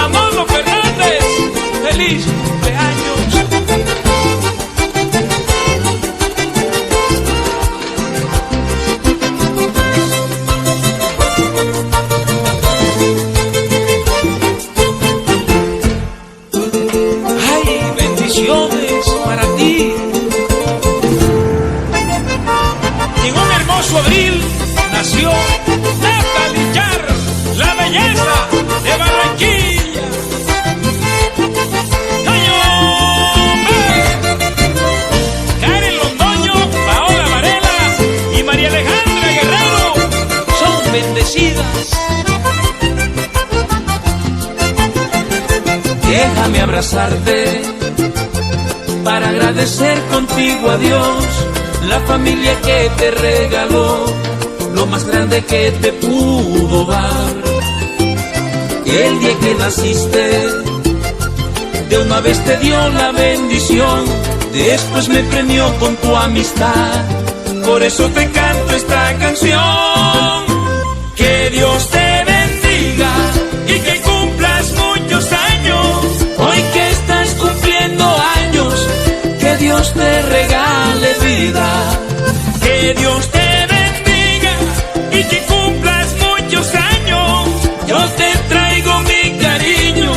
Manolo Fernández, feliz cumpleaños. Ay, bendiciones para ti. En un hermoso abril nació Natalie Char, la belleza de Barranquilla. Karen Londoño, Paola Varela y María Alejandra Guerrero son bendecidas. Déjame abrazarte para agradecer contigo a Dios la familia que te regaló, lo más grande que te pudo dar. El día que naciste, de una vez te dio la bendición, después me premió con tu amistad. Por eso te canto esta canción. Que Dios te bendiga y que cumplas muchos años. Hoy que estás cumpliendo años, que Dios te regale vida. Que Dios te bendiga y que cumplas muchos años. Yo te traigo mi cariño,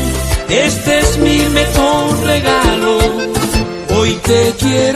este es mi mejor regalo. Hoy te quiero